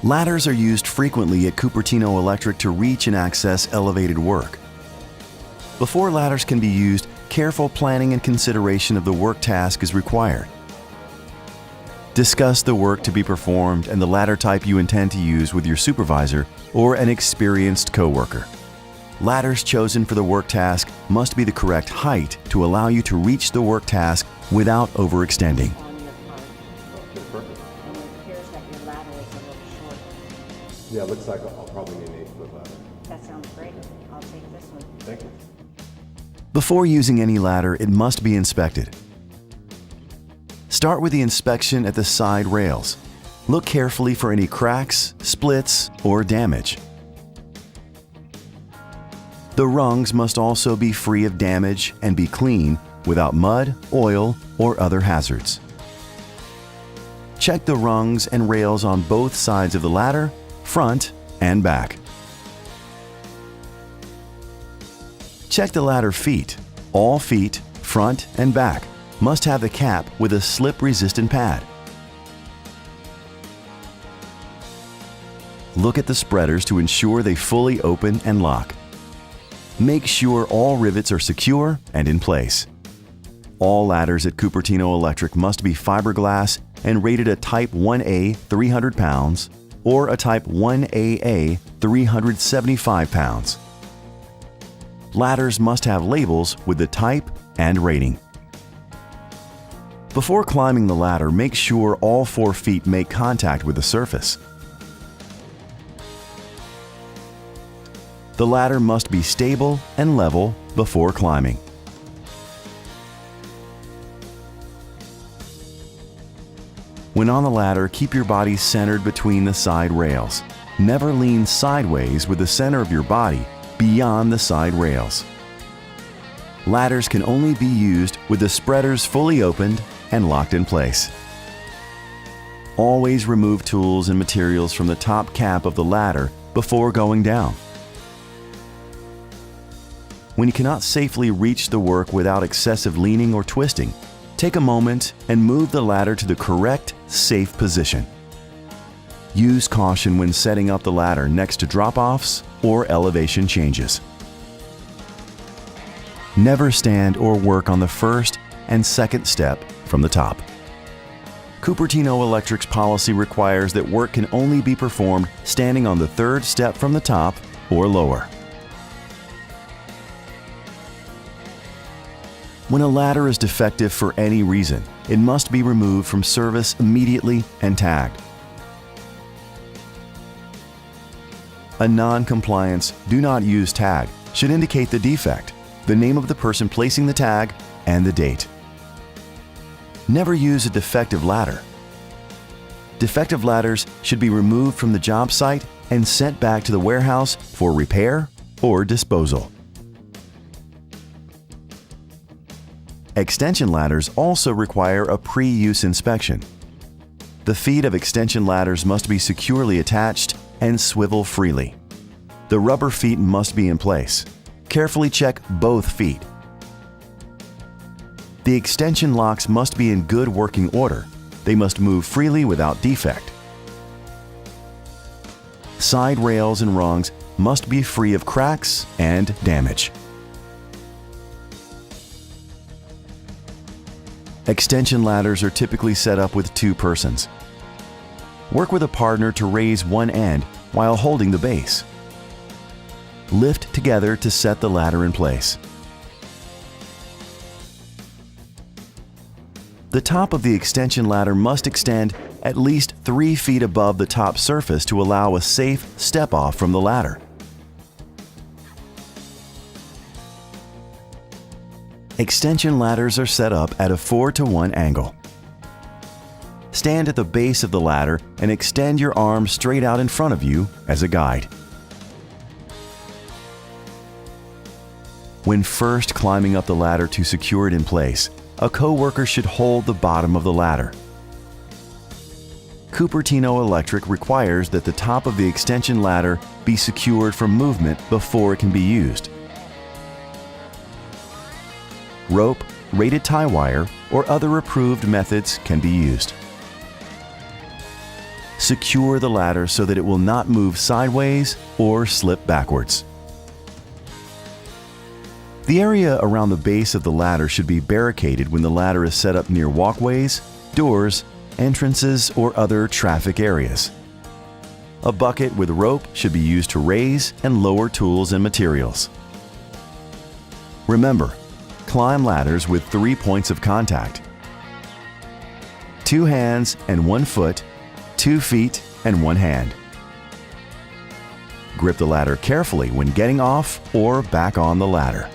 Ladders are used frequently at Cupertino Electric to reach and access elevated work. Before ladders can be used, careful planning and consideration of the work task is required. Discuss the work to be performed and the ladder type you intend to use with your supervisor or an experienced coworker. Ladders chosen for the work task must be the correct height to allow you to reach the work task without overextending. Yeah, it looks like I'll probably need an 8-foot ladder. That sounds great. I'll take this one. Thank you. Before using any ladder, it must be inspected. Start with the inspection at the side rails. Look carefully for any cracks, splits, or damage. The rungs must also be free of damage and be clean without mud, oil, or other hazards. Check the rungs and rails on both sides of the ladder, front and back. Check the ladder feet. All feet, front and back, must have the cap with a slip-resistant pad. Look at the spreaders to ensure they fully open and lock. Make sure all rivets are secure and in place. All ladders at Cupertino Electric must be fiberglass and rated a Type 1A 300 pounds or a Type 1AA 375 pounds. Ladders must have labels with the type and rating. Before climbing the ladder, make sure all 4 feet make contact with the surface. The ladder must be stable and level before climbing. When on the ladder, keep your body centered between the side rails. Never lean sideways with the center of your body beyond the side rails. Ladders can only be used with the spreaders fully opened and locked in place. Always remove tools and materials from the top cap of the ladder before going down. When you cannot safely reach the work without excessive leaning or twisting, take a moment and move the ladder to the correct, safe position. Use caution when setting up the ladder next to drop-offs or elevation changes. Never stand or work on the first and second step from the top. Cupertino Electric's policy requires that work can only be performed standing on the third step from the top or lower. When a ladder is defective for any reason, it must be removed from service immediately and tagged. A non-compliance "do not use tag" should indicate the defect, the name of the person placing the tag, and the date. Never use a defective ladder. Defective ladders should be removed from the job site and sent back to the warehouse for repair or disposal. Extension ladders also require a pre-use inspection. The feet of extension ladders must be securely attached and swivel freely. The rubber feet must be in place. Carefully check both feet. The extension locks must be in good working order. They must move freely without defect. Side rails and rungs must be free of cracks and damage. Extension ladders are typically set up with 2 persons. Work with a partner to raise one end while holding the base. Lift together to set the ladder in place. The top of the extension ladder must extend at least 3 feet above the top surface to allow a safe step-off from the ladder. Extension ladders are set up at a 4-to-1 angle. Stand at the base of the ladder and extend your arms straight out in front of you as a guide. When first climbing up the ladder to secure it in place, a coworker should hold the bottom of the ladder. Cupertino Electric requires that the top of the extension ladder be secured from movement before it can be used. Rope, rated tie wire, or other approved methods can be used. Secure the ladder so that it will not move sideways or slip backwards. The area around the base of the ladder should be barricaded when the ladder is set up near walkways, doors, entrances, or other traffic areas. A bucket with rope should be used to raise and lower tools and materials. Remember, climb ladders with 3 points of contact: 2 hands and 1 foot, 2 feet and 1 hand. Grip the ladder carefully when getting off or back on the ladder.